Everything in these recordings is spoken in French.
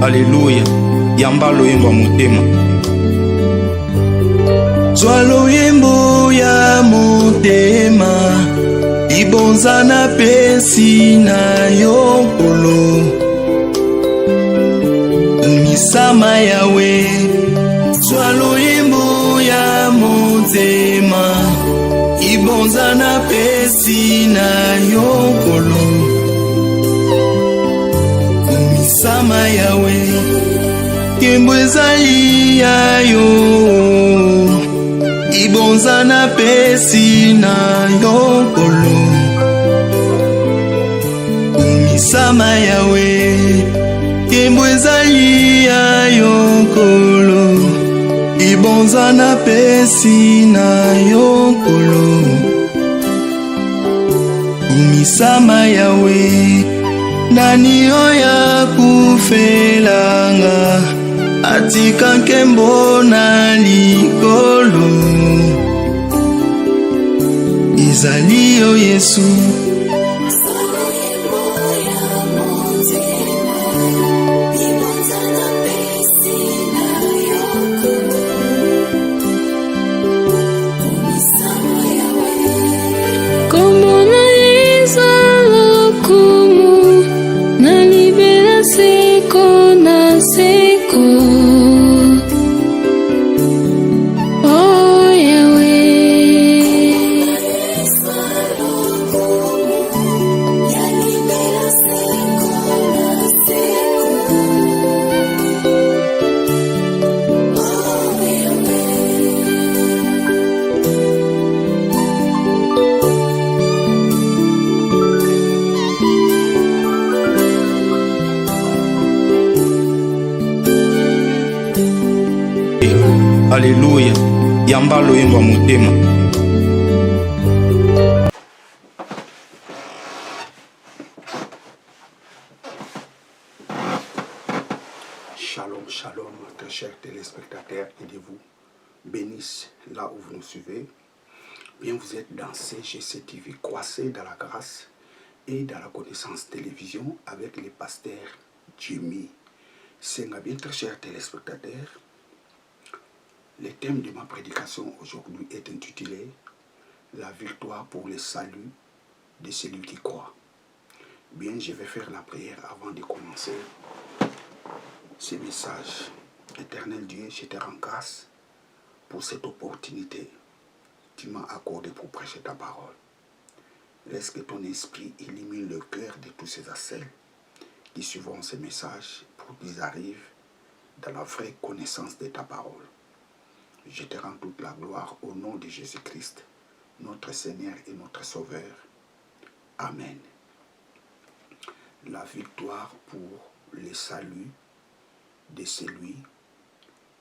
Alléluia. Yamba loyembo motema. Zwa loyembo ya motema, ibonza na pesi na yokolo. Misama yawe. Zwa loyembo ya motema, ibonza na pesi na yokolo. Misama yawe. Kembo ezali ya yo, ibonza na pesi na yokolo. Misama yawe. Kembo ezali ya yokolo, ibonza na pesi na yokolo. Misama yawe. Nani oya kufelanga, atika nkembo na likolo. Ezali yo Yesu. Alléluia. Yamba loyembo motema. Shalom, shalom, très chers téléspectateurs, et de vous bénisse là où vous nous suivez. Bien, vous êtes dans CGC TV, croissez dans la grâce et dans la connaissance télévision avec les pasteurs Jimmy. C'est bien, très chers téléspectateurs. Le thème de ma prédication aujourd'hui est intitulé « La victoire pour le salut de celui qui croit ». Bien, je vais faire la prière avant de commencer ce message. Éternel Dieu, je te rends grâce pour cette opportunité que tu m'as accordée pour prêcher ta parole. Laisse que ton esprit illumine le cœur de tous ces assaillants qui suivront ce message pour qu'ils arrivent dans la vraie connaissance de ta parole. Je te rends toute la gloire au nom de Jésus-Christ, notre Seigneur et notre Sauveur. Amen. La victoire pour le salut de celui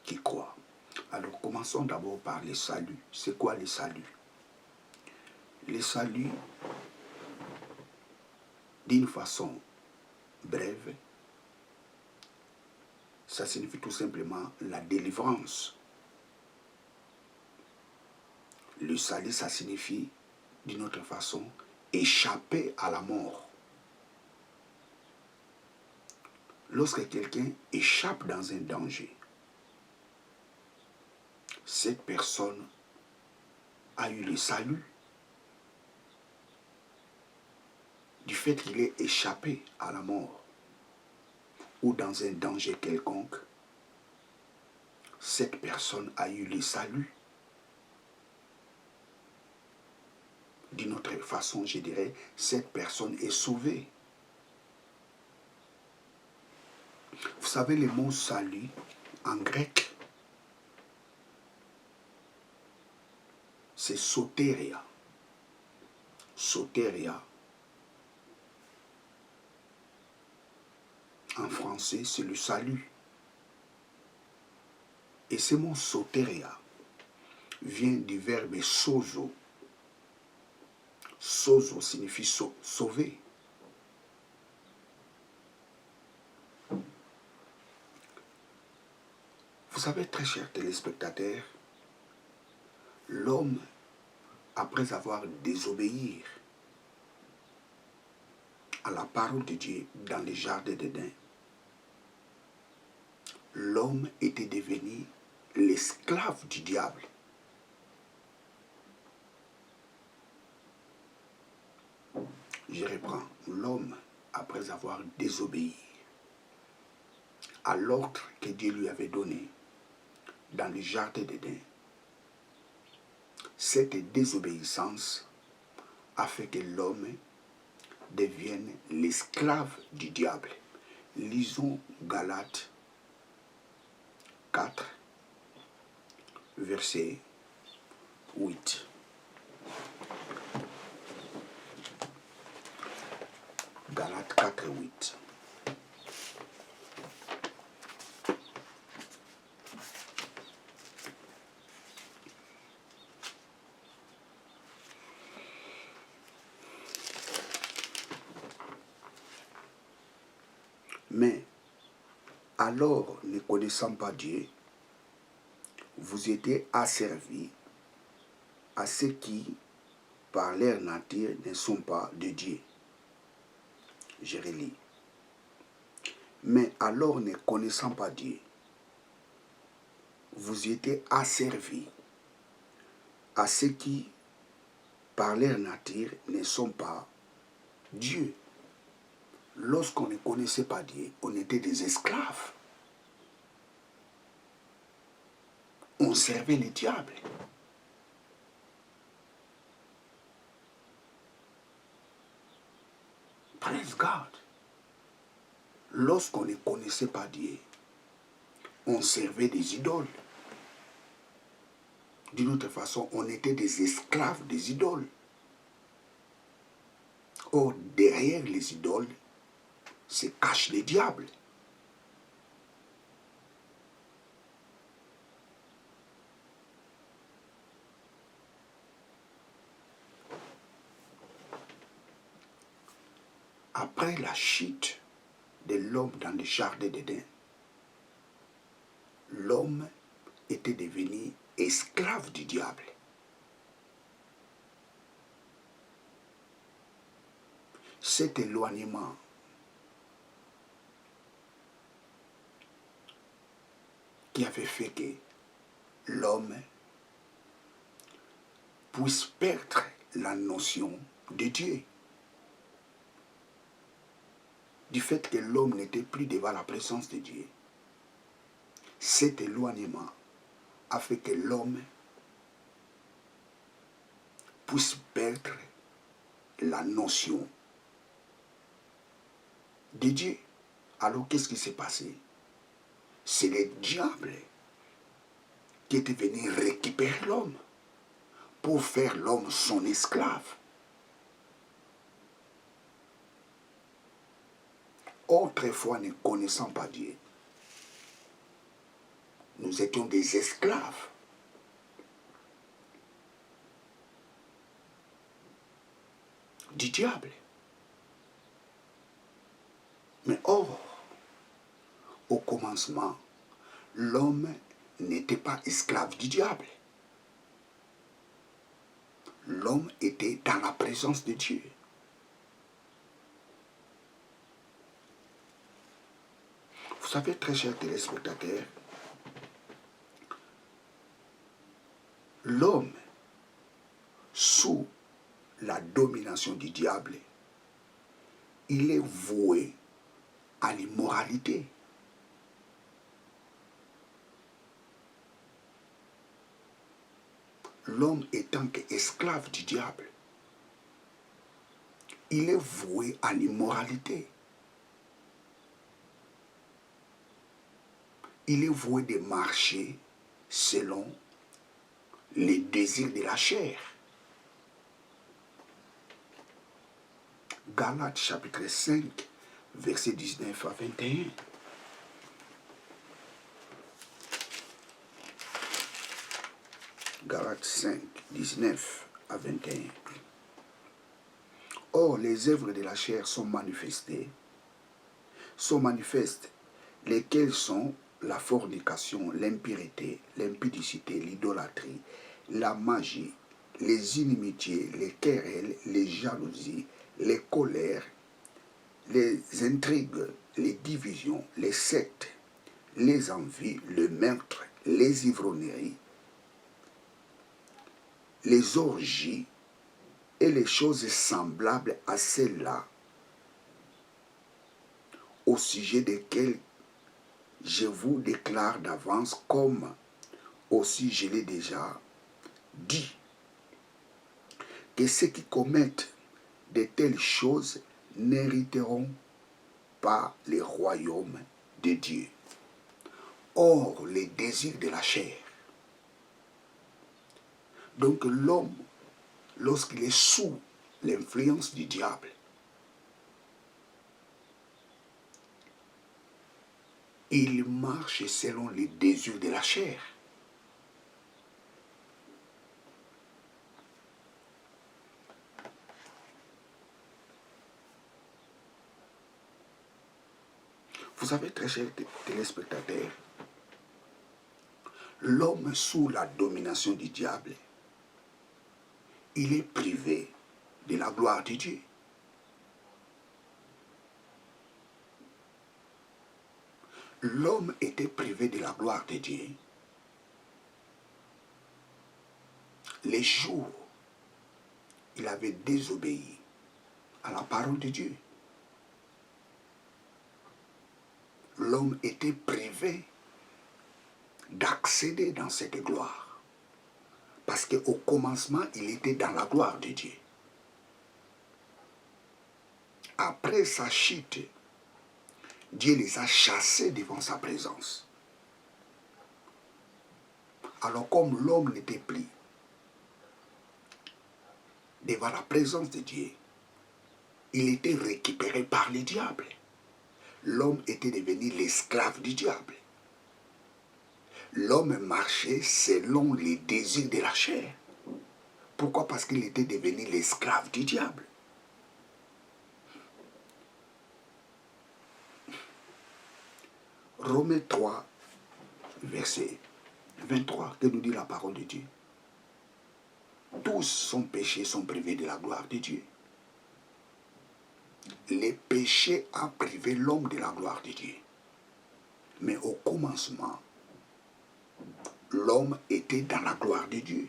qui croit. Alors commençons d'abord par le salut. C'est quoi le salut? Le salut, d'une façon brève, ça signifie tout simplement la délivrance. Le salut, ça signifie, d'une autre façon, échapper à la mort. Lorsque quelqu'un échappe dans un danger, cette personne a eu le salut du fait qu'il est échappé à la mort ou dans un danger quelconque. Cette personne a eu le salut. D'une autre façon, je dirais, cette personne est sauvée. Vous savez, le mot salut, en grec, c'est soteria. Soteria. En français, c'est le salut. Et ce mot soteria vient du verbe sozo. Sozo signifie sauver. Vous savez, très chers téléspectateurs, l'homme, après avoir désobéi à la parole de Dieu dans le jardin d'Éden, l'homme était devenu l'esclave du diable. Je reprends. L'homme, après avoir désobéi à l'ordre que Dieu lui avait donné dans le jardin d'Éden, cette désobéissance a fait que l'homme devienne l'esclave du diable. Lisons Galates 4, verset 8. Galates 4, 8. Mais, alors, ne connaissant pas Dieu, vous étiez asservis à ceux qui, par leur nature, ne sont pas de Dieu. Je relis. Mais alors, ne connaissant pas Dieu, vous étiez asservis à ceux qui, par leur nature, ne sont pas Dieu. Lorsqu'on ne connaissait pas Dieu, on était des esclaves. On servait le diable. Praise God. Lorsqu'on ne connaissait pas Dieu, on servait des idoles. D'une autre façon, on était des esclaves des idoles. Or, derrière les idoles, se cache le diable. Après la chute de l'homme dans le jardin d'Éden, l'homme était devenu esclave du diable. Cet éloignement qui avait fait que l'homme puisse perdre la notion de Dieu. Du fait que l'homme n'était plus devant la présence de Dieu. Cet éloignement a fait que l'homme puisse perdre la notion de Dieu. Alors qu'est-ce qui s'est passé? C'est le diable qui était venu récupérer l'homme pour faire l'homme son esclave. Autrefois, ne connaissant pas Dieu, nous étions des esclaves. Du diable. Mais or, au commencement, l'homme n'était pas esclave du diable. L'homme était dans la présence de Dieu. Vous savez, très chers téléspectateurs, l'homme, sous la domination du diable, il est voué à l'immoralité. L'homme étant qu'esclave du diable, il est voué à l'immoralité. Il est voué de marcher selon les désirs de la chair. Galates chapitre 5, verset 19 à 21. Galates 5, 19 à 21. Or, les œuvres de la chair sont manifestes, lesquelles sont la fornication, l'impureté, l'impudicité, l'idolâtrie, la magie, les inimitiés, les querelles, les jalousies, les colères, les intrigues, les divisions, les sectes, les envies, le meurtre, les ivrogneries, les orgies et les choses semblables à celles-là, au sujet desquelles je vous déclare d'avance, comme aussi je l'ai déjà dit, que ceux qui commettent de telles choses n'hériteront pas le royaume de Dieu. Or, les désirs de la chair. Donc l'homme, lorsqu'il est sous l'influence du diable, il marche selon les désirs de la chair. Vous savez, très chers téléspectateurs, l'homme sous la domination du diable, il est privé de la gloire de Dieu. L'homme était privé de la gloire de Dieu les jours où il avait désobéi à la parole de Dieu. L'homme était privé d'accéder dans cette gloire. Parce qu'au commencement, il était dans la gloire de Dieu. Après sa chute, Dieu les a chassés devant sa présence. Alors comme l'homme n'était plus devant la présence de Dieu, il était récupéré par le diable. L'homme était devenu l'esclave du diable. L'homme marchait selon les désirs de la chair. Pourquoi? Parce qu'il était devenu l'esclave du diable. Romains 3, verset 23, que nous dit la parole de Dieu. Tous sont péchés, sont privés de la gloire de Dieu. Les péchés ont privé l'homme de la gloire de Dieu. Mais au commencement, l'homme était dans la gloire de Dieu.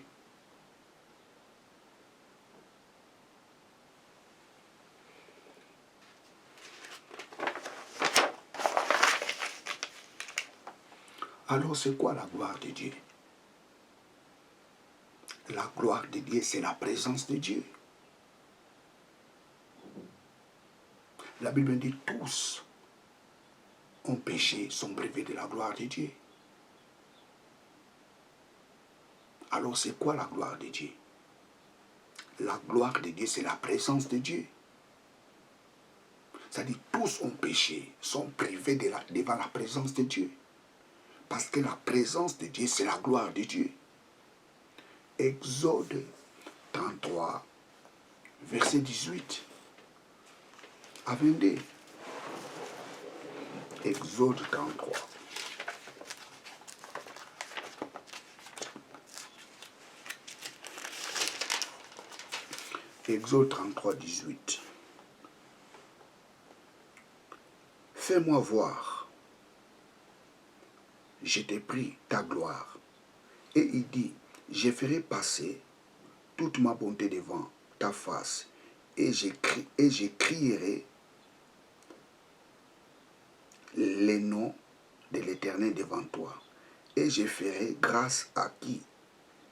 Alors c'est quoi la gloire de Dieu? La gloire de Dieu, c'est la présence de Dieu. La Bible dit tous ont péché, sont privés de la gloire de Dieu. Alors c'est quoi la gloire de Dieu? La gloire de Dieu, c'est la présence de Dieu. C'est-à-dire tous ont péché, sont privés devant la présence de Dieu. Parce que la présence de Dieu, c'est la gloire de Dieu. Exode 33, verset 18 à 22. Exode 33. Exode 33, 18. Fais-moi voir, je t'ai pris ta gloire. Et il dit, je ferai passer toute ma bonté devant ta face, et je crierai les noms de l'Éternel devant toi. Et je ferai grâce à qui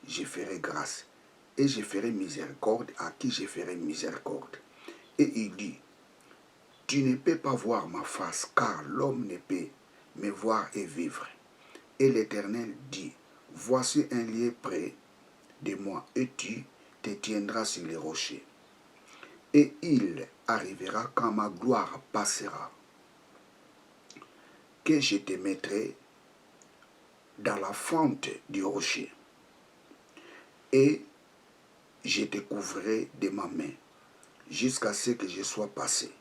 je ferai grâce, et je ferai miséricorde à qui je ferai miséricorde. Et il dit, tu ne peux pas voir ma face, car l'homme ne peut me voir et vivre. Et l'Éternel dit, voici un lieu près de moi, et tu te tiendras sur les rochers. Et il arrivera quand ma gloire passera, que je te mettrai dans la fente du rocher, et je te couvrirai de ma main, jusqu'à ce que je sois passé.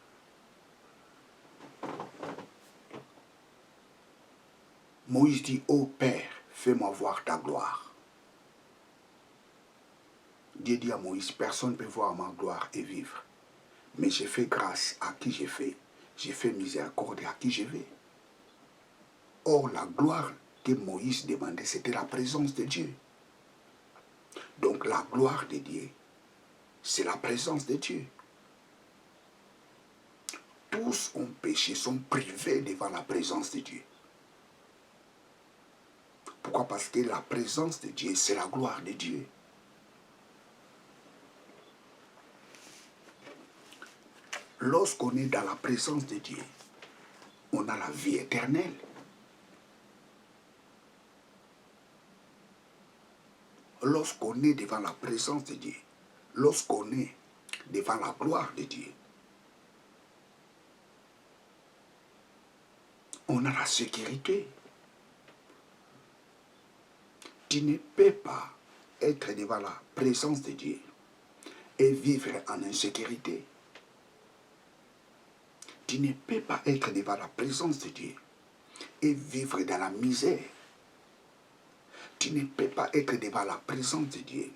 Moïse dit, ô Père, fais-moi voir ta gloire. Dieu dit à Moïse, personne ne peut voir ma gloire et vivre. Mais j'ai fait grâce à qui j'ai fait miséricorde à qui je vais. Or, la gloire que Moïse demandait, c'était la présence de Dieu. Donc, la gloire de Dieu, c'est la présence de Dieu. Tous ont péché, sont privés devant la présence de Dieu. Pourquoi? Parce que la présence de Dieu, c'est la gloire de Dieu. Lorsqu'on est dans la présence de Dieu, on a la vie éternelle. Lorsqu'on est devant la présence de Dieu, lorsqu'on est devant la gloire de Dieu, on a la sécurité. Tu ne peux pas être devant la présence de Dieu et vivre en insécurité. Tu ne peux pas être devant la présence de Dieu et vivre dans la misère. Tu ne peux pas être devant la présence de Dieu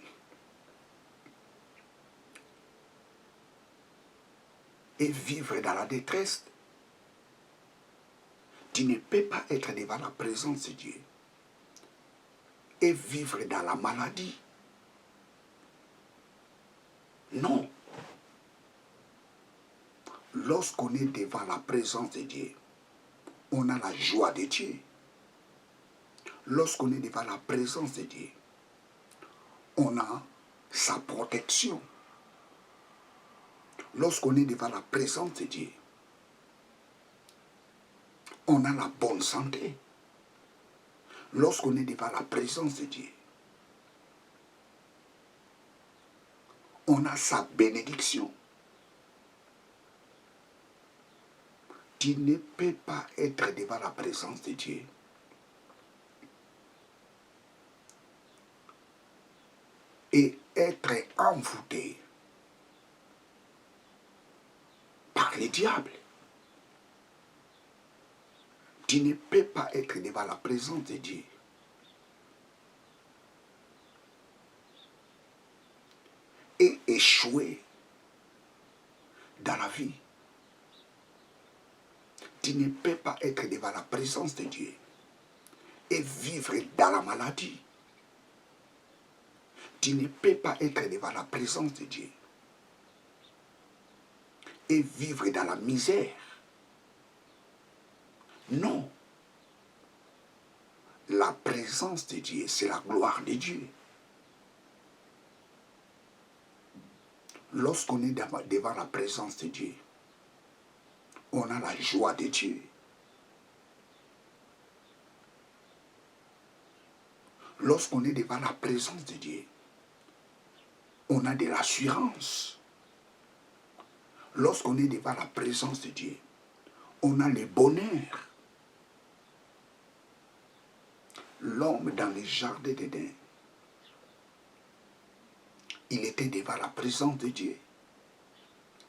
et vivre dans la détresse. Tu ne peux pas être devant la présence de Dieu et vivre dans la maladie. Non. Lorsqu'on est devant la présence de Dieu, on a la joie de Dieu. Lorsqu'on est devant la présence de Dieu, on a sa protection. Lorsqu'on est devant la présence de Dieu, on a la bonne santé. Lorsqu'on est devant la présence de Dieu, on a sa bénédiction. Tu ne peux pas être devant la présence de Dieu et être envoûté par le diable. Tu ne peux pas être devant la présence de Dieu et échouer dans la vie. Tu ne peux pas être devant la présence de Dieu et vivre dans la maladie. Tu ne peux pas être devant la présence de Dieu et vivre dans la misère. Non. La présence de Dieu, c'est la gloire de Dieu. Lorsqu'on est devant la présence de Dieu, on a la joie de Dieu. Lorsqu'on est devant la présence de Dieu, on a de l'assurance. Lorsqu'on est devant la présence de Dieu, on a le bonheur. L'homme dans le jardin d'Éden, il était devant la présence de Dieu.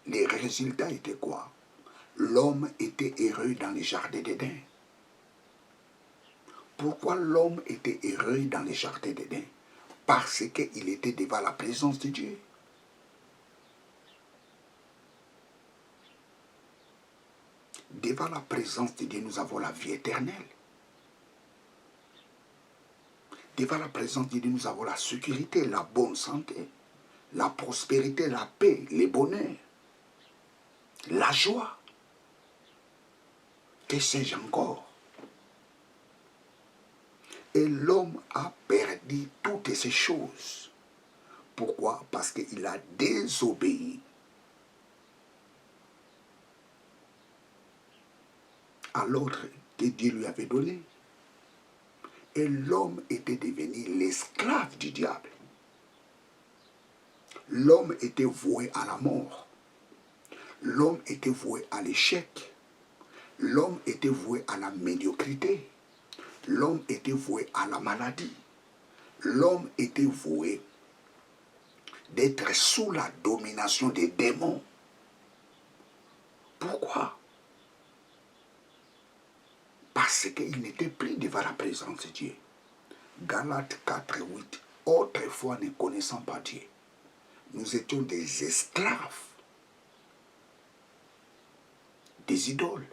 Les résultats étaient quoi? L'homme était heureux dans le jardin d'Éden. Pourquoi l'homme était heureux dans le jardin d'Éden? Parce qu'il était devant la présence de Dieu. Devant la présence de Dieu, nous avons la vie éternelle. Devant la présence de Dieu, nous avons la sécurité, la bonne santé, la prospérité, la paix, le bonheur, la joie. Que sais-je encore? Et l'homme a perdu toutes ces choses. Pourquoi? Parce qu'il a désobéi à l'ordre que Dieu lui avait donné. Et l'homme était devenu l'esclave du diable. L'homme était voué à la mort. L'homme était voué à l'échec. L'homme était voué à la médiocrité. L'homme était voué à la maladie. L'homme était voué d'être sous la domination des démons. Pourquoi? Parce qu'il n'était plus devant la présence de Dieu. Galates 4, 8. Autrefois, ne connaissant pas Dieu, nous étions des esclaves des idoles.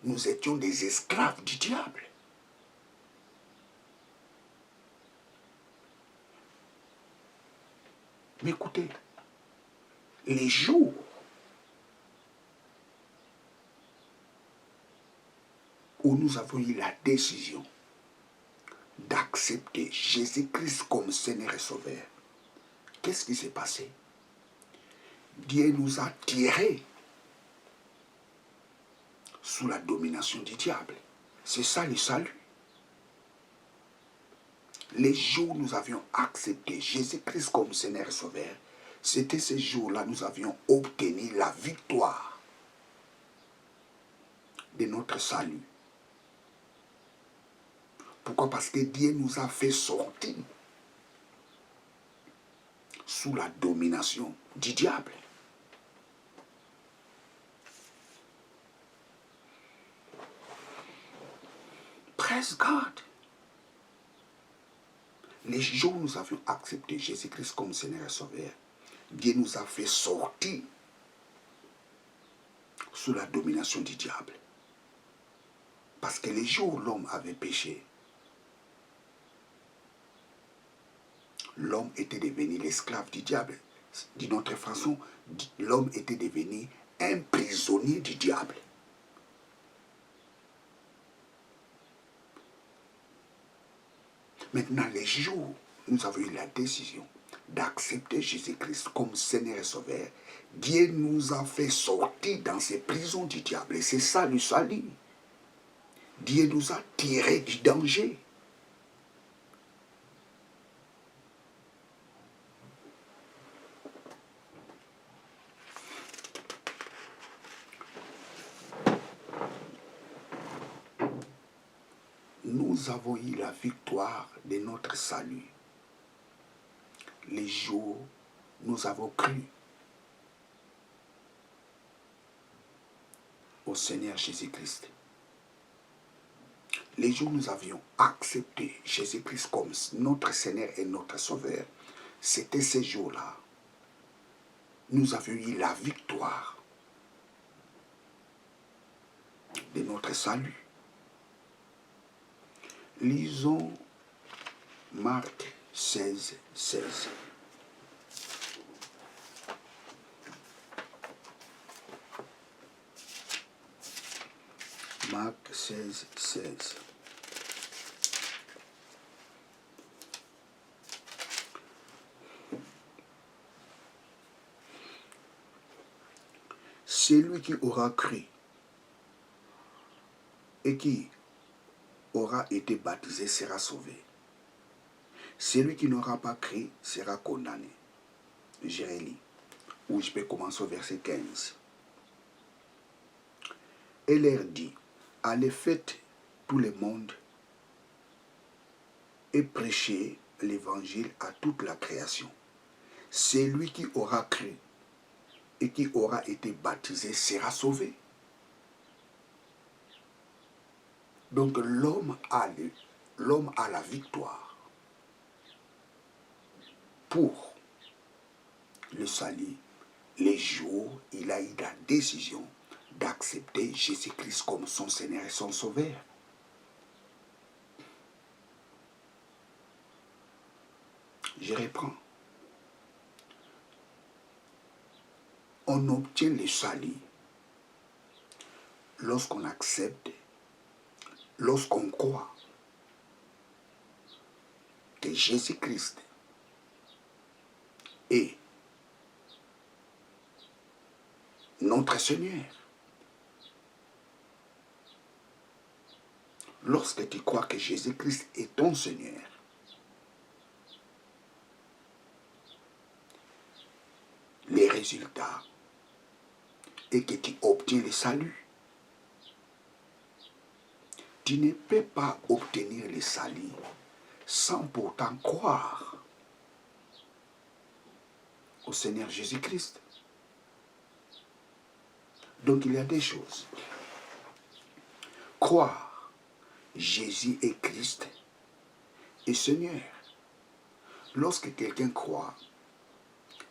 nous étions des esclaves du diable. Mais écoutez, les jours où nous avons eu la décision d'accepter Jésus-Christ comme Seigneur et Sauveur, qu'est-ce qui s'est passé? Dieu nous a tirés sous la domination du diable. C'est ça le salut. Les jours où nous avions accepté Jésus-Christ comme Seigneur et Sauveur, c'était ces jours-là que nous avions obtenu la victoire de notre salut. Pourquoi? Parce que Dieu nous a fait sortir sous la domination du diable. Praise God. Les jours où nous avions accepté Jésus-Christ comme Seigneur et Sauveur, Dieu nous a fait sortir sous la domination du diable. Parce que les jours où l'homme avait péché, l'homme était devenu l'esclave du diable. D'une autre façon, l'homme était devenu un prisonnier du diable. Maintenant, les jours où nous avons eu la décision d'accepter Jésus-Christ comme Seigneur et Sauveur, Dieu nous a fait sortir dans ces prisons du diable. Et c'est ça le salut. Dieu nous a tirés du danger. Nous avons eu la victoire de notre salut. Les jours où nous avons cru au Seigneur Jésus-Christ. Les jours où nous avions accepté Jésus-Christ comme notre Seigneur et notre Sauveur, c'était ces jours-là. Nous avions eu la victoire de notre salut. Lisons Marc 16, 16. Marc 16, 16. Celui qui aura cru et qui aura été baptisé sera sauvé. Celui qui n'aura pas cru sera condamné. Je relis, ou je peux commencer au verset 15. Et leur dit, allez faites tout le monde et prêchez l'évangile à toute la création. Celui qui aura cru et qui aura été baptisé sera sauvé. Donc l'homme a la victoire pour le salut les jours où il a eu la décision d'accepter Jésus-Christ comme son Seigneur et son Sauveur. Je reprends. On obtient le salut lorsqu'on accepte, lorsqu'on croit que Jésus-Christ est notre Seigneur. Lorsque tu crois que Jésus-Christ est ton Seigneur, les résultats est que tu obtiens le salut. Tu ne peux pas obtenir le salut sans pourtant croire au Seigneur Jésus-Christ. Donc il y a des choses. Croire Jésus est Christ et Seigneur. Lorsque quelqu'un croit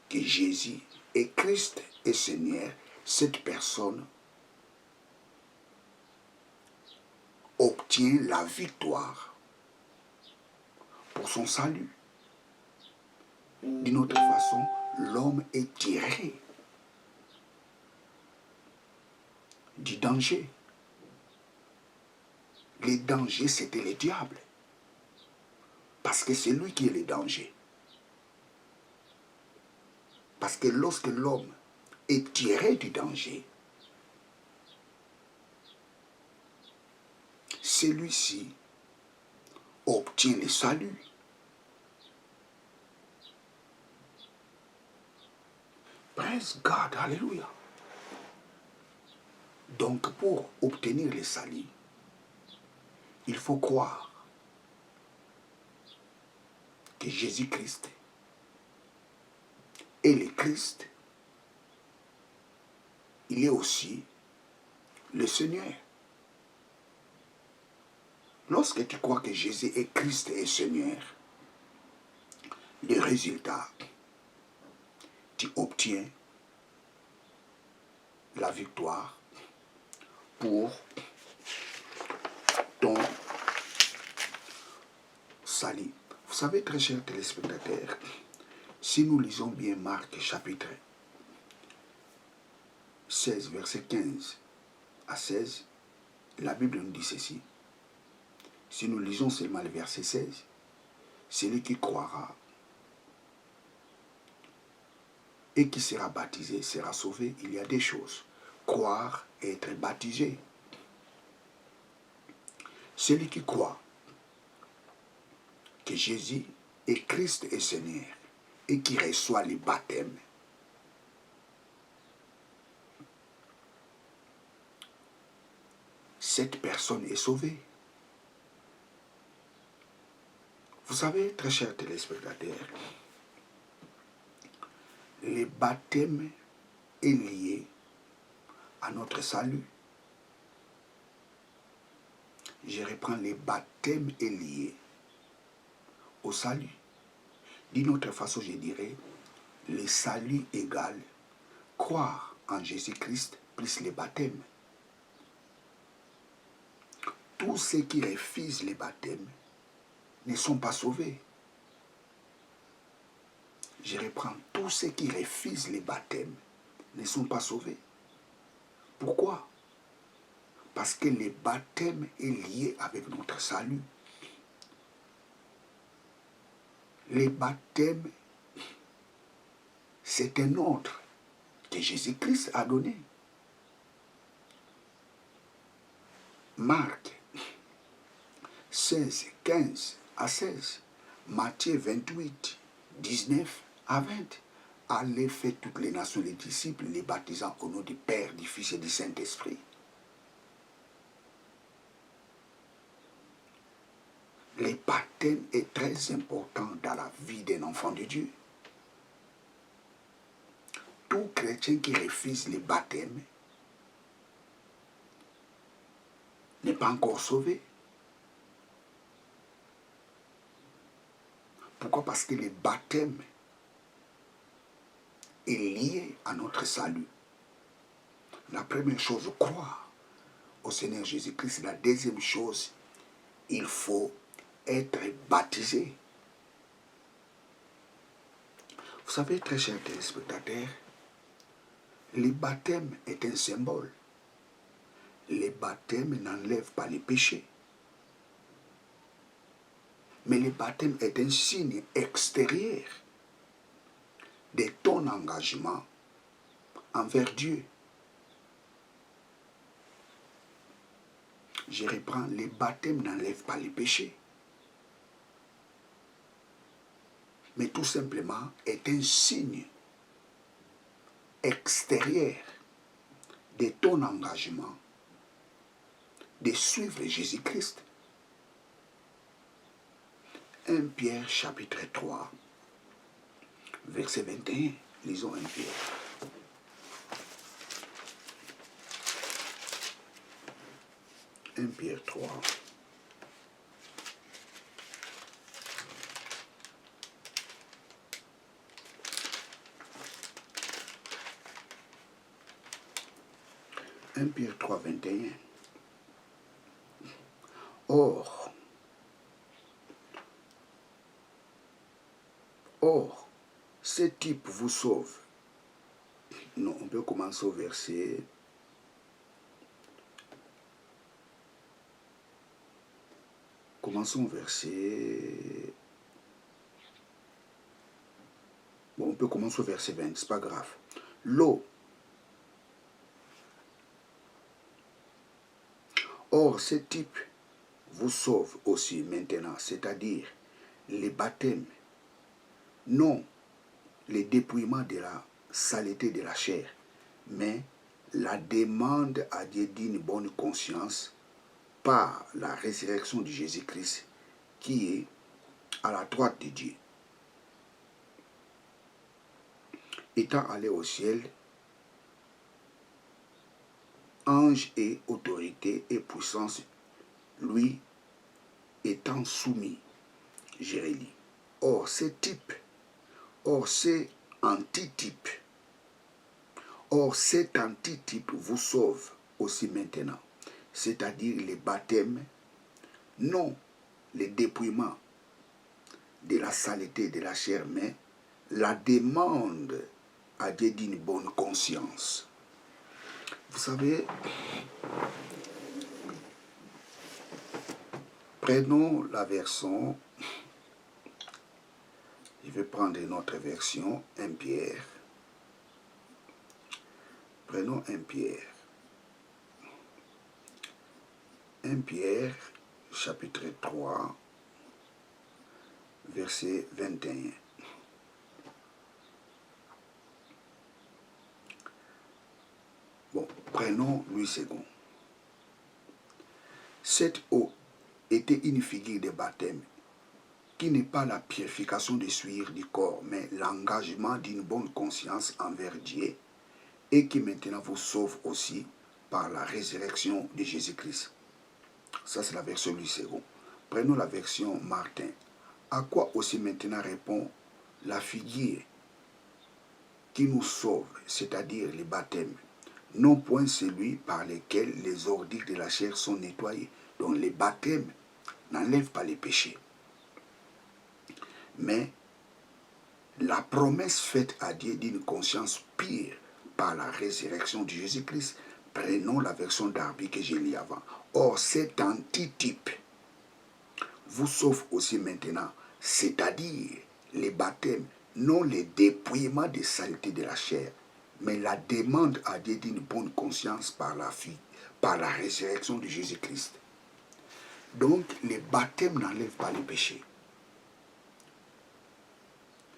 que Jésus est Christ et Seigneur, cette personne obtient la victoire pour son salut. D'une autre façon, l'homme est tiré du danger. Les dangers, c'était le diable. Parce que c'est lui qui est le danger. Parce que lorsque l'homme est tiré du danger, celui-ci obtient le salut. Praise God, alléluia. Donc pour obtenir le salut, il faut croire que Jésus-Christ est le Christ. Il est aussi le Seigneur. Lorsque tu crois que Jésus est Christ et Seigneur, le résultat, tu obtiens la victoire pour ton salut. Vous savez, très chers téléspectateurs, si nous lisons bien Marc chapitre 16, verset 15 à 16, la Bible nous dit ceci. Si nous lisons seulement le verset 16, celui qui croira et qui sera baptisé sera sauvé. Il y a des choses. Croire et être baptisé. Celui qui croit que Jésus est Christ et Seigneur et qui reçoit le baptême, cette personne est sauvée. Vous savez, très chers téléspectateurs, le baptême est lié à notre salut. Je reprends, le baptême est lié au salut. D'une autre façon, je dirais, le salut égale croire en Jésus-Christ plus le baptême. Tous ceux qui refusent le baptême ne sont pas sauvés. Je reprends, tous ceux qui refusent le baptême ne sont pas sauvés. Pourquoi? Parce que le baptême est lié avec notre salut. Le baptême, c'est un ordre que Jésus-Christ a donné. Marc 16, 15 à 16, Matthieu 28, 19 à 20. Allez faire toutes les nations les disciples, les baptisant au nom du Père, du Fils et du Saint-Esprit. Le baptême est très important dans la vie d'un enfant de Dieu. Tout chrétien qui refuse le baptême n'est pas encore sauvé. Pourquoi? Parce que le baptême est lié à notre salut. La première chose, croire au Seigneur Jésus-Christ. La deuxième chose, il faut être baptisé. Vous savez, très chers téléspectateurs, le baptême est un symbole. Le baptême n'enlève pas les péchés. Mais le baptême est un signe extérieur de ton engagement envers Dieu. Je reprends, le baptême n'enlève pas les péchés. Mais tout simplement est un signe extérieur de ton engagement de suivre Jésus-Christ. 1 Pierre chapitre 3, verset 21. Lisons 1 Pierre. Pierre 3. Pierre 3, 21. Or, ce type vous sauve. Non, on peut commencer au verset. Commençons au verset. Bon, on peut commencer au verset 20, c'est pas grave. L'eau. Or, ce type vous sauve aussi maintenant, c'est-à-dire les baptêmes, non les dépouillements de la saleté de la chair, mais la demande à Dieu d'une bonne conscience par la résurrection de Jésus-Christ qui est à la droite de Dieu. Étant allé au ciel, ange et autorité et puissance lui étant soumis. J'ai relu. Or, cet antitype vous sauve aussi maintenant, c'est-à-dire les baptêmes, non les dépouillements de la saleté de la chair, mais la demande à Dieu d'une bonne conscience. Vous savez, prenons la version, je vais prendre notre version, 1 Pierre. Prenons 1 Pierre. 1 Pierre, chapitre 3, verset 21. Bon, prenons Louis II. Cette eau était une figure de baptême qui n'est pas la purification des souillures du corps, mais l'engagement d'une bonne conscience envers Dieu et qui maintenant vous sauve aussi par la résurrection de Jésus-Christ. Ça, c'est la version Louis II. Prenons la version Martin. À quoi aussi maintenant répond la figure qui nous sauve, c'est-à-dire les baptêmes, non point celui par lequel les ordures de la chair sont nettoyées. Donc les baptêmes n'enlèvent pas les péchés. Mais la promesse faite à Dieu d'une conscience pure par la résurrection de Jésus-Christ, prenons la version Darby que j'ai lu avant. Or, cet antitype vous sauve aussi maintenant, c'est-à-dire les baptêmes, non les dépouillements des saletés de la chair, mais la demande à Dieu d'une bonne conscience par la résurrection de Jésus-Christ. Donc, les baptêmes n'enlèvent pas les péchés.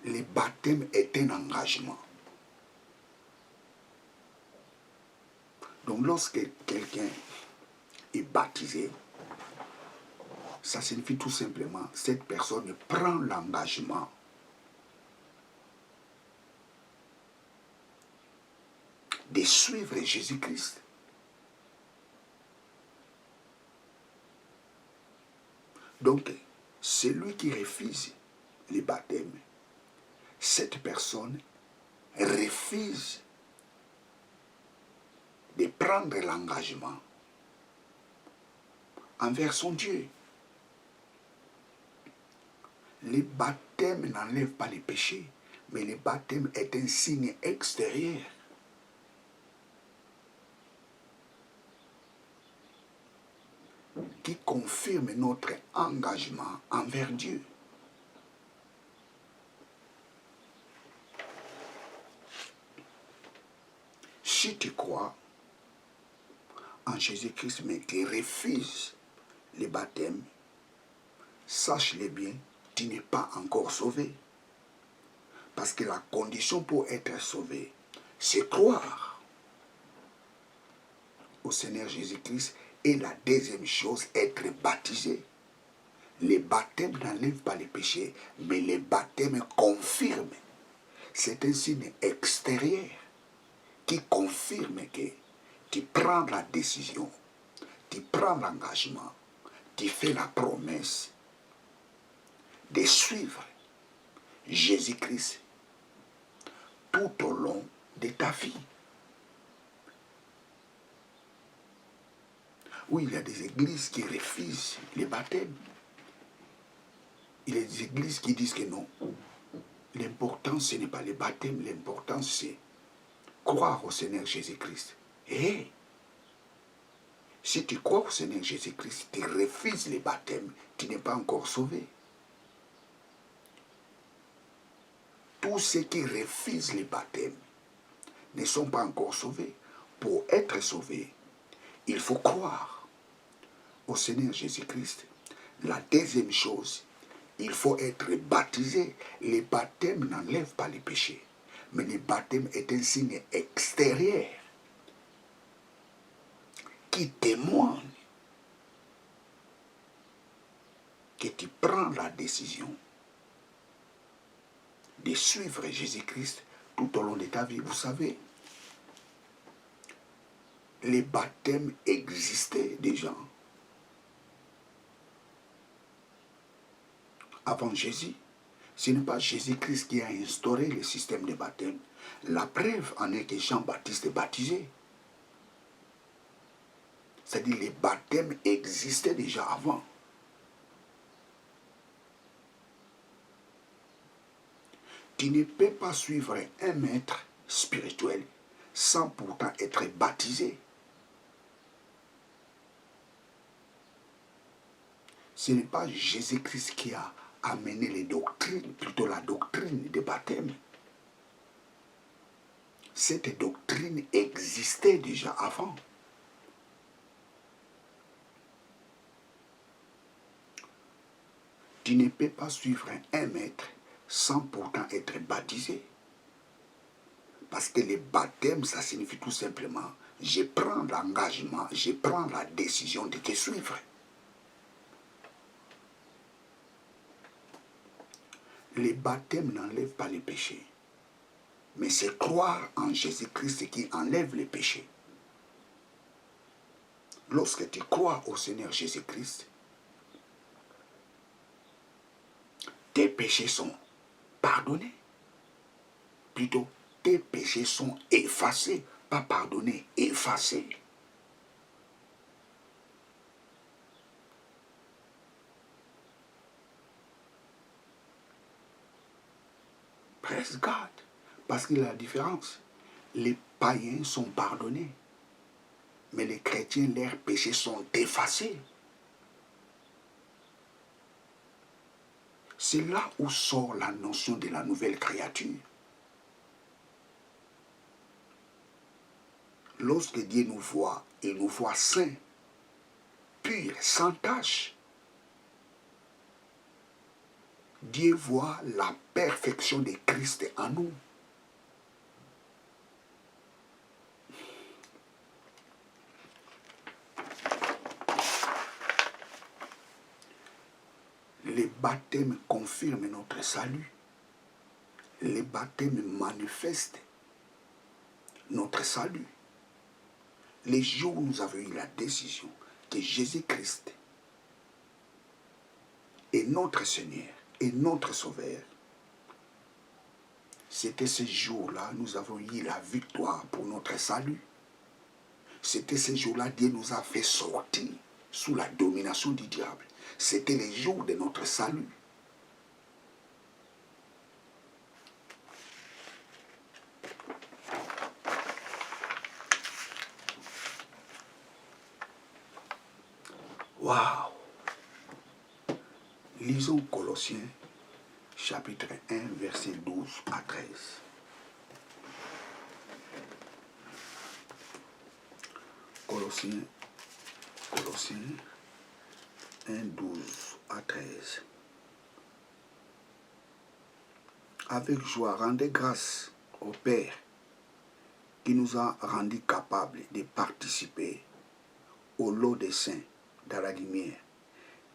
Les baptêmes est un engagement. Donc, lorsque quelqu'un est baptisé, ça signifie tout simplement que cette personne prend l'engagement de suivre Jésus-Christ. Donc, celui qui refuse les baptêmes, cette personne refuse de prendre l'engagement envers son Dieu. Les baptêmes n'enlèvent pas les péchés, mais le baptême est un signe extérieur. Qui confirme notre engagement envers Dieu. Si tu crois en Jésus-Christ, mais qui refuse le baptême, sache-le bien, tu n'es pas encore sauvé. Parce que la condition pour être sauvé, c'est croire au Seigneur Jésus-Christ. Et la deuxième chose, être baptisé. Les baptêmes n'enlèvent pas les péchés, mais les baptêmes confirment. C'est un signe extérieur qui confirme que tu prends la décision, tu prends l'engagement, tu fais la promesse de suivre Jésus-Christ tout au long de ta vie. Oui, il y a des églises qui refusent les baptêmes. Il y a des églises qui disent que non. L'important, ce n'est pas le baptême, l'important, c'est croire au Seigneur Jésus-Christ. Et si tu crois au Seigneur Jésus-Christ, tu refuses les baptêmes, tu n'es pas encore sauvé. Tous ceux qui refusent les baptêmes ne sont pas encore sauvés. Pour être sauvé, il faut croire au Seigneur Jésus-Christ. La deuxième chose, il faut être baptisé. Les baptêmes n'enlèvent pas les péchés. Mais le baptême est un signe extérieur qui témoigne que tu prends la décision de suivre Jésus-Christ tout au long de ta vie. Vous savez, les baptêmes existaient déjà. Avant Jésus, ce n'est pas Jésus-Christ qui a instauré le système de baptême. La preuve en est que Jean-Baptiste est baptisé. C'est-à-dire que les baptêmes existaient déjà avant. Tu ne peux pas suivre un maître spirituel sans pourtant être baptisé. Ce n'est pas Jésus-Christ qui a amené les doctrines, plutôt la doctrine des baptêmes. Cette doctrine existait déjà avant. Tu ne peux pas suivre un maître sans pourtant être baptisé. Parce que le baptême, ça signifie tout simplement, je prends l'engagement, je prends la décision de te suivre. Les baptêmes n'enlèvent pas les péchés. Mais c'est croire en Jésus-Christ qui enlève les péchés. Lorsque tu crois au Seigneur Jésus-Christ, tes péchés sont pardonnés. Plutôt, tes péchés sont effacés. Pas pardonnés, effacés. Praise God. Parce qu'il y a la différence. Les païens sont pardonnés. Mais les chrétiens, leurs péchés sont effacés. C'est là où sort la notion de la nouvelle créature. Lorsque Dieu nous voit, il nous voit saints, purs, sans tache. Dieu voit la perfection de Christ en nous. Les baptêmes confirment notre salut. Les baptêmes manifestent notre salut. Les jours où nous avons eu la décision que Jésus-Christ est notre Seigneur et notre Sauveur, c'était ce jour-là nous avons eu la victoire pour notre salut. C'était ce jour-là Dieu nous a fait sortir sous la domination du diable. C'était le jour de notre salut. Waouh! Lisons Colossiens, chapitre 1, verset 12 à 13. Colossiens 1, 12 à 13. Avec joie, rendez grâce au Père qui nous a rendus capables de participer au lot des saints dans la lumière,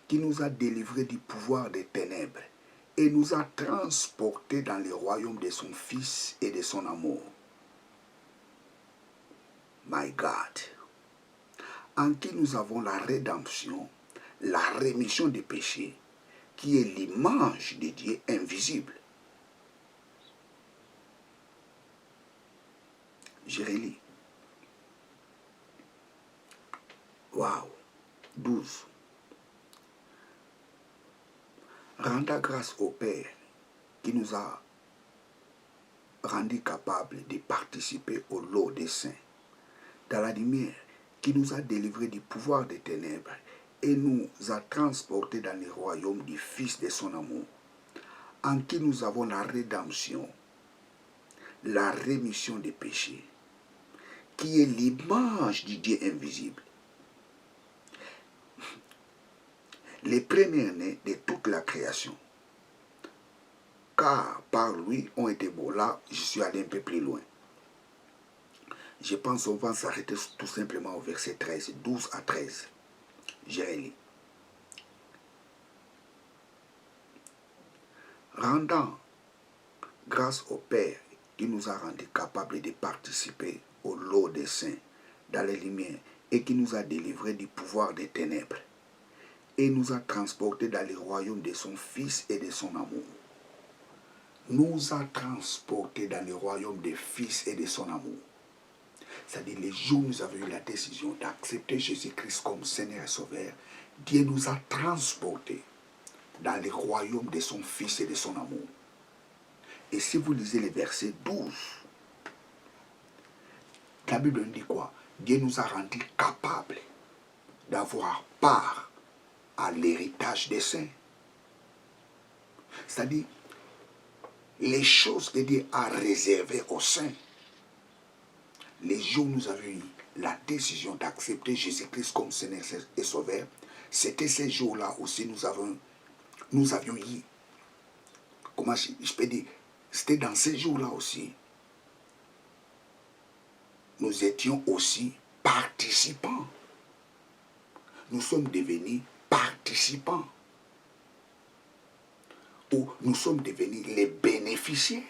qui nous a délivrés du pouvoir des ténèbres et nous a transportés dans le royaume de son Fils et de son amour. My God, en qui nous avons la rédemption, la rémission des péchés, qui est l'image de Dieu invisible. Je relis. Waouh! 12. Rendant grâce au Père qui nous a rendus capables de participer au lot des saints, dans la lumière, qui nous a délivrés du pouvoir des ténèbres et nous a transportés dans le royaume du Fils de son amour, en qui nous avons la rédemption, la rémission des péchés, qui est l'image du Dieu invisible, les premiers-nés de toute la création. Car par lui ont été beaux. Là, je suis allé un peu plus loin. Je pense qu'on va s'arrêter tout simplement au verset 13, 12 à 13. Je relis. Rendant grâce au Père qui nous a rendus capables de participer au lot des saints dans les lumières et qui nous a délivrés du pouvoir des ténèbres et nous a transportés dans le royaume de son Fils et de son amour. Nous a transportés dans le royaume des Fils et de son amour. C'est-à-dire les jours où nous avons eu la décision d'accepter Jésus-Christ comme Seigneur et Sauveur, Dieu nous a transportés dans le royaume de son Fils et de son amour. Et si vous lisez le verset 12, la Bible nous dit quoi? Dieu nous a rendus capables d'avoir part à l'héritage des saints. C'est-à-dire les choses que Dieu a réservées aux saints. Les jours où nous avons eu la décision d'accepter Jésus-Christ comme Seigneur et Sauveur, c'était ces jours-là aussi nous avions eu, comment je peux dire, c'était dans ces jours-là aussi, nous étions aussi participants. Nous sommes devenus participants. Ou nous sommes devenus les bénéficiaires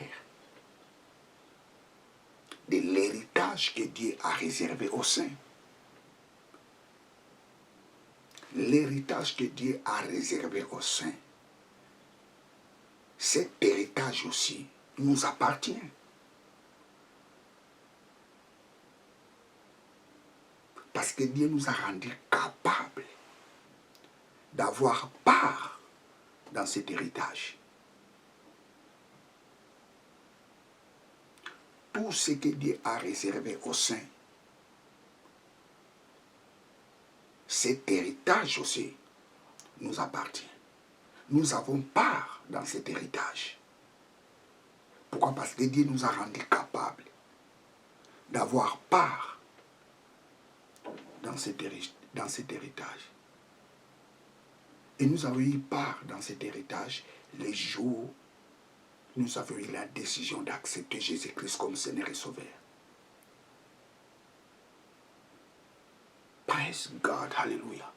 de l'héritage que Dieu a réservé aux saints. L'héritage que Dieu a réservé aux saints, cet héritage aussi nous appartient. Parce que Dieu nous a rendus capables d'avoir part dans cet héritage. Tout ce que Dieu a réservé aux saints, cet héritage aussi nous appartient. Nous avons part dans cet héritage. Pourquoi? Parce que Dieu nous a rendus capables d'avoir part dans cet héritage. Et nous avons eu part dans cet héritage les jours où nous avons eu la décision d'accepter Jésus-Christ comme Seigneur et Sauveur. Praise God, hallelujah.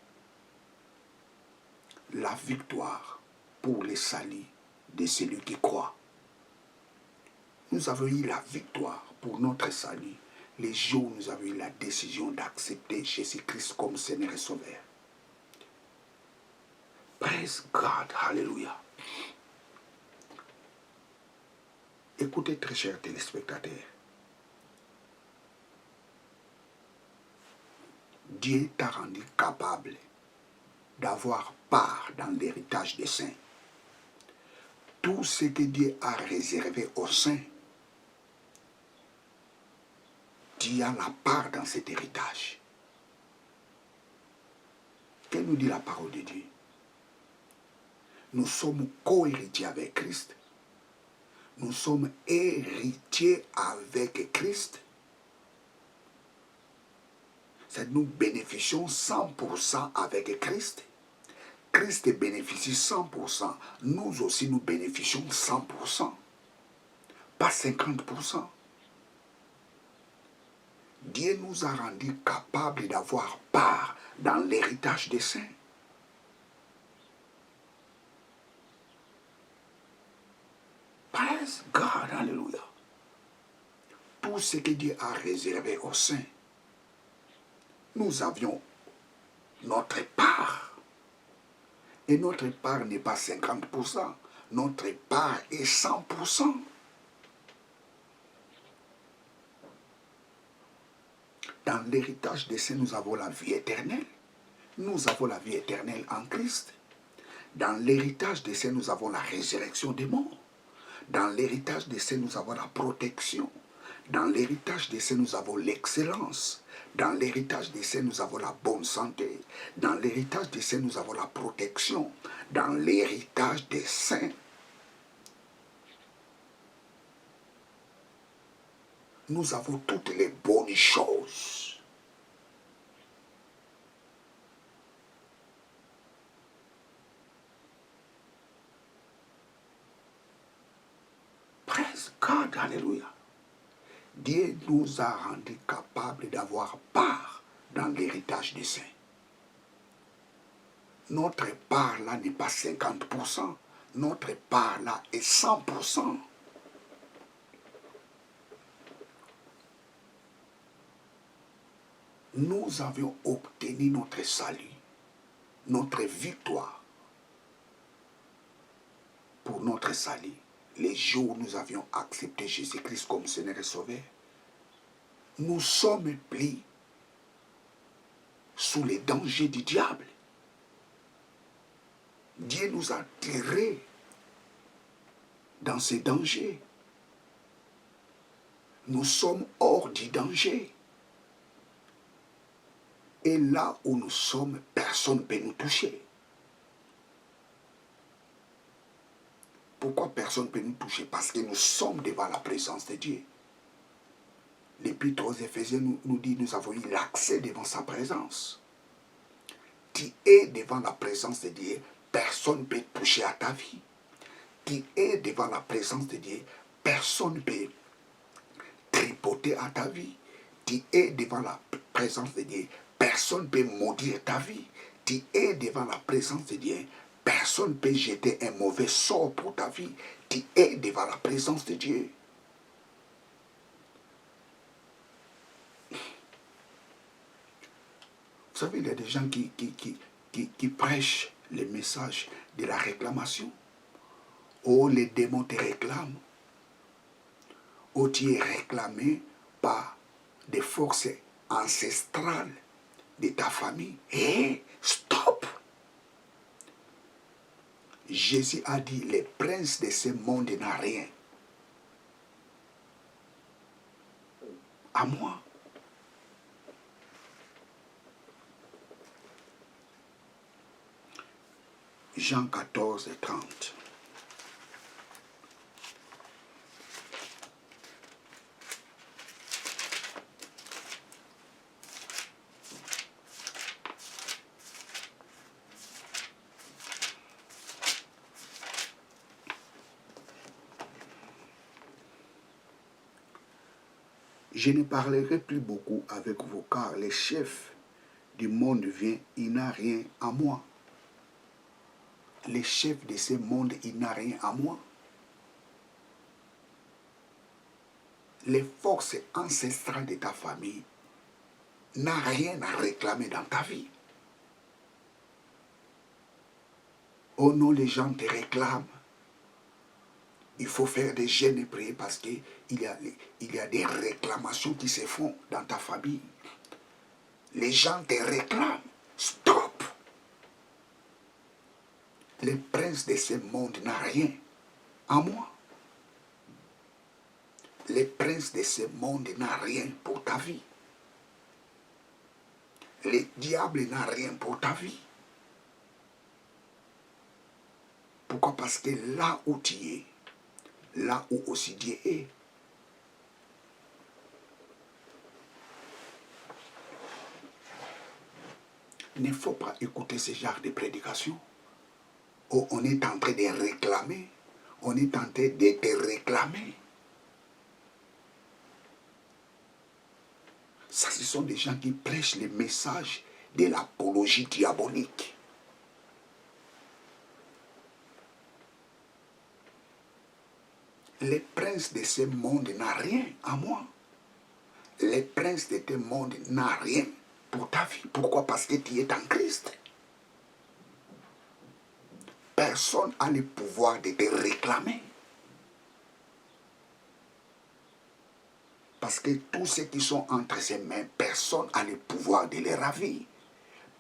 La victoire pour le salut de celui qui croit. Nous avons eu la victoire pour notre salut les jours où nous avons eu la décision d'accepter Jésus-Christ comme Seigneur et Sauveur. Praise God, hallelujah. Écoutez, très chers téléspectateurs. Dieu t'a rendu capable d'avoir part dans l'héritage des saints. Tout ce que Dieu a réservé aux saints, Dieu a la part dans cet héritage. Que nous dit la parole de Dieu? Nous sommes co-héritiers avec Christ. Nous sommes héritiers avec Christ. C'est nous bénéficions 100% avec Christ. Christ bénéficie 100%. Nous aussi, nous bénéficions 100%. Pas 50%. Dieu nous a rendus capables d'avoir part dans l'héritage des saints. Praise God, hallelujah. Tout ce que Dieu a réservé aux saints, nous avions notre part. Et notre part n'est pas 50%, notre part est 100%. Dans l'héritage des saints, nous avons la vie éternelle. nous avons la vie éternelle en Christ. Dans l'héritage des saints, nous avons la résurrection des morts. Dans l'héritage des saints, nous avons la protection. Dans l'héritage des saints, nous avons l'excellence. Dans l'héritage des saints, nous avons la bonne santé. Dans l'héritage des saints, nous avons la protection. Dans l'héritage des saints, nous avons toutes les bonnes choses. Praise God, alléluia. Dieu nous a rendus capables d'avoir part dans l'héritage des saints. Notre part là n'est pas 50%, notre part là est 100%. Nous avions obtenu notre salut, notre victoire pour notre salut. Les jours où nous avions accepté Jésus-Christ comme Seigneur et Sauveur, nous sommes pris sous les dangers du diable. Dieu nous a tirés dans ces dangers. Nous sommes hors du danger. Et là où nous sommes, personne ne peut nous toucher. Pourquoi personne ne peut nous toucher? Parce que nous sommes devant la présence de Dieu. L'Épître aux Éphésiens nous dit, nous avons eu l'accès devant sa présence. Tu es devant la présence de Dieu, personne ne peut toucher à ta vie. Tu es devant la présence de Dieu, personne ne peut tripoter à ta vie. Tu es devant la présence de Dieu, personne ne peut maudire ta vie. Tu es devant la présence de Dieu, personne ne peut jeter un mauvais sort pour ta vie. Tu es devant la présence de Dieu. Vous savez, il y a des gens qui prêchent le message de la réclamation. Oh, les démons te réclament. Oh, tu es réclamé par des forces ancestrales de ta famille. Hé, stop! Jésus a dit, les princes de ce monde n'ont rien. À moi. Jean 14, 30. Je ne parlerai plus beaucoup avec vous, car les chefs du monde viennent, il n'a rien à moi. Les chefs de ce monde, il n'a rien à moi. Les forces ancestrales de ta famille n'ont rien à réclamer dans ta vie. Oh non, les gens te réclament. Il faut faire des jeûnes et prier parce qu'il y a des réclamations qui se font dans ta famille. Les gens te réclament. Stop! Les princes de ce monde n'ont rien à moi. Les princes de ce monde n'ont rien pour ta vie. Les diables n'ont rien pour ta vie. Pourquoi? Parce que là où tu es, là où aussi Dieu est, il ne faut pas écouter ce genre de prédication. Oh, on est en train de réclamer, on est en train de te réclamer. Ça, ce sont des gens qui prêchent le message de l'apologie diabolique. Les princes de ce monde n'ont rien à moi. Les princes de ce monde n'ont rien pour ta vie. Pourquoi? Parce que tu es en Christ. Personne n'a le pouvoir de te réclamer. Parce que tous ceux qui sont entre ses mains, personne n'a le pouvoir de les ravir.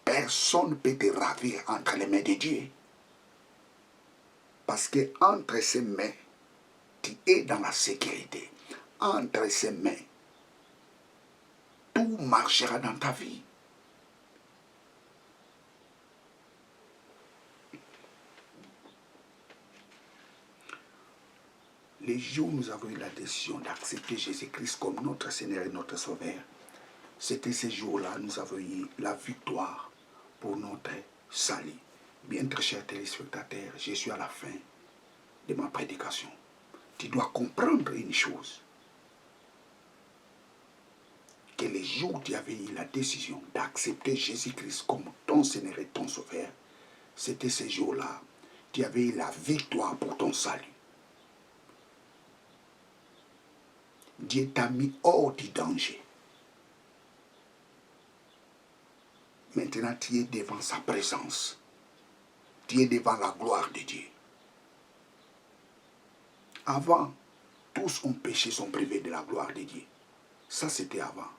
personne ne peut te ravir entre les mains de Dieu. Parce que entre ses mains, tu es dans la sécurité. Entre ses mains, tout marchera dans ta vie. Les jours où nous avons eu la décision d'accepter Jésus-Christ comme notre Seigneur et notre Sauveur, c'était ces jours-là nous avons eu la victoire pour notre salut. Bien très chers téléspectateurs, je suis à la fin de ma prédication. Tu dois comprendre une chose, que les jours où tu avais eu la décision d'accepter Jésus-Christ comme ton Seigneur et ton Sauveur, c'était ces jours-là, tu avais eu la victoire pour ton salut. Dieu t'a mis hors du danger. Maintenant, tu es devant sa présence. Tu es devant la gloire de Dieu. Avant, tous ont péché, sont privés de la gloire de Dieu. Ça, c'était avant.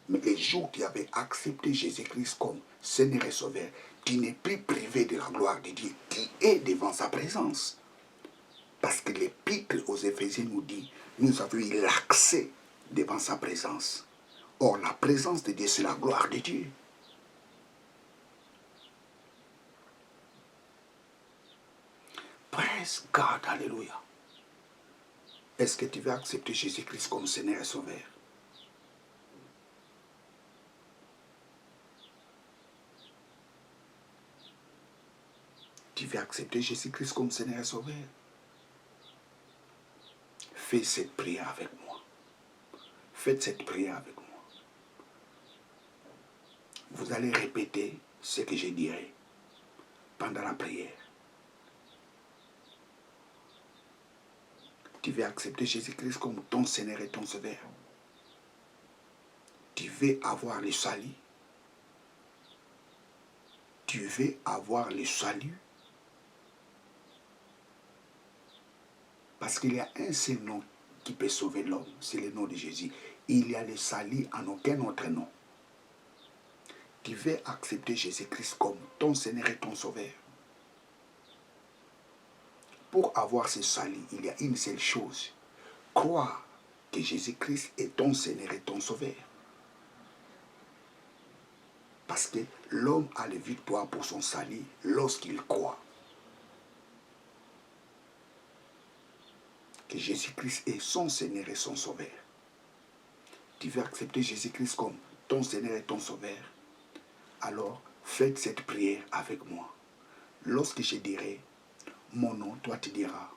Mais les jours où tu avais accepté Jésus-Christ comme Seigneur et Sauveur, tu n'es plus privé de la gloire de Dieu. Tu es devant sa présence. Parce que l'Épître aux Éphésiens nous dit, nous avons eu l'accès devant sa présence. Or, la présence de Dieu, c'est la gloire de Dieu. Praise God, alléluia. Est-ce que tu veux accepter Jésus-Christ comme Seigneur et Sauveur? Tu veux accepter Jésus-Christ comme Seigneur et Sauveur? Fais cette prière avec moi. Faites cette prière avec moi. Vous allez répéter ce que je dirai pendant la prière. Tu veux accepter Jésus-Christ comme ton Seigneur et ton Sauveur. Tu veux avoir le salut. Tu veux avoir le salut. Parce qu'il y a un seul nom qui peut sauver l'homme, c'est le nom de Jésus. Il y a le salut en aucun autre nom. Tu veux accepter Jésus-Christ comme ton Seigneur et ton Sauveur. Pour avoir ce salut, il y a une seule chose. Croire que Jésus-Christ est ton Seigneur et ton Sauveur. Parce que l'homme a la victoire pour son salut lorsqu'il croit que Jésus-Christ est son Seigneur et son Sauveur. Tu veux accepter Jésus-Christ comme ton Seigneur et ton Sauveur? Alors, faites cette prière avec moi. Lorsque je dirai mon nom, toi tu diras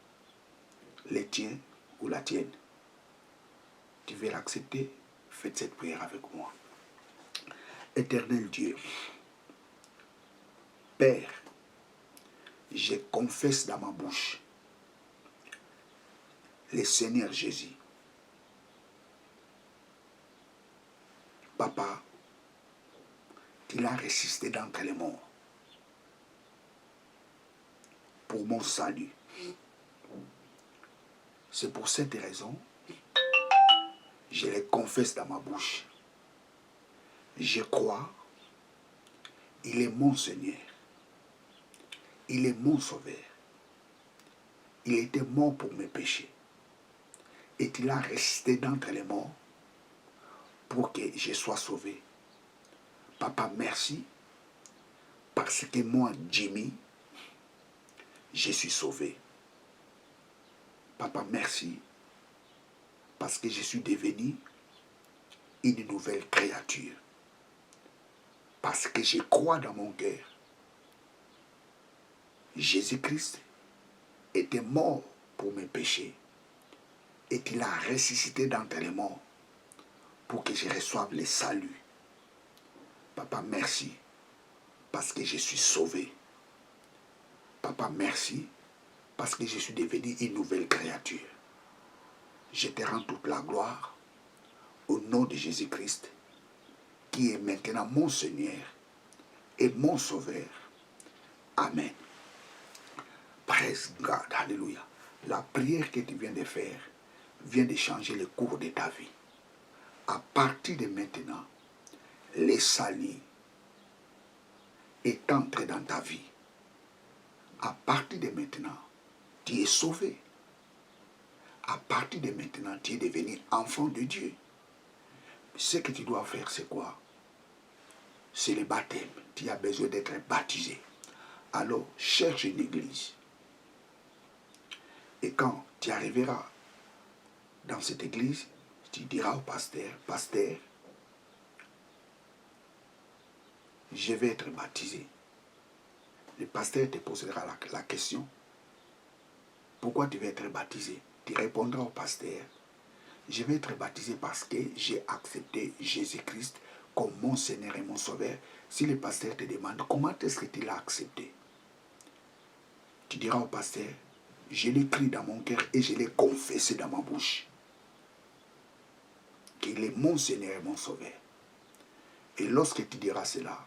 le tien ou la tienne. Tu veux l'accepter? Faites cette prière avec moi. Éternel Dieu, Père, je confesse dans ma bouche le Seigneur Jésus. Papa, il a résisté d'entre les morts pour mon salut. C'est pour cette raison, je le confesse dans ma bouche. Je crois, il est mon Seigneur. Il est mon Sauveur. Il était mort pour mes péchés. Et il a resté d'entre les morts pour que je sois sauvé. Papa, merci, parce que moi, Jimmy, je suis sauvé. Papa, merci, parce que je suis devenu une nouvelle créature. Parce que je crois dans mon cœur. Jésus-Christ était mort pour mes péchés. Et qu'il a ressuscité d'entre les morts pour que je reçoive le salut. Papa, merci, parce que je suis sauvé. Papa, merci, parce que je suis devenu une nouvelle créature. Je te rends toute la gloire au nom de Jésus-Christ, qui est maintenant mon Seigneur et mon Sauveur. Amen. Praise God, alléluia. La prière que tu viens de faire vient de changer le cours de ta vie. À partir de maintenant, le salut est entré dans ta vie, à partir de maintenant, tu es sauvé. À partir de maintenant, tu es devenu enfant de Dieu. Ce que tu dois faire, c'est quoi? C'est le baptême. Tu as besoin d'être baptisé. Alors, cherche une église. Et quand tu arriveras dans cette église, tu diras au pasteur, pasteur, je vais être baptisé. Le pasteur te posera la question, pourquoi tu veux être baptisé? Tu répondras au pasteur, je vais être baptisé parce que j'ai accepté Jésus-Christ comme mon Seigneur et mon Sauveur. Si le pasteur te demande comment est-ce que tu l'as accepté, tu diras au pasteur, je l'ai écrit dans mon cœur et je l'ai confessé dans ma bouche qu'il est mon Seigneur et mon Sauveur. Et lorsque tu diras cela,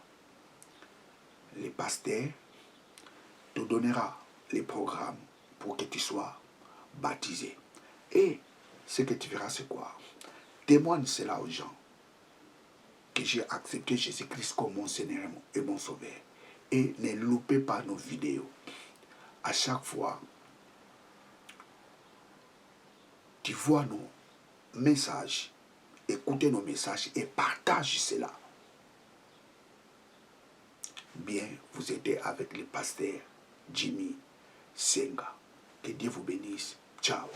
le pasteur te donnera les programmes pour que tu sois baptisé. Et ce que tu verras, c'est quoi? Témoigne cela aux gens que j'ai accepté Jésus-Christ comme mon Seigneur et mon Sauveur. Et ne loupez pas nos vidéos. À chaque fois, tu vois nos messages, écoutez nos messages et partage cela. Bien, vous étiez avec le pasteur Jimmy Senga. Que Dieu vous bénisse. Ciao.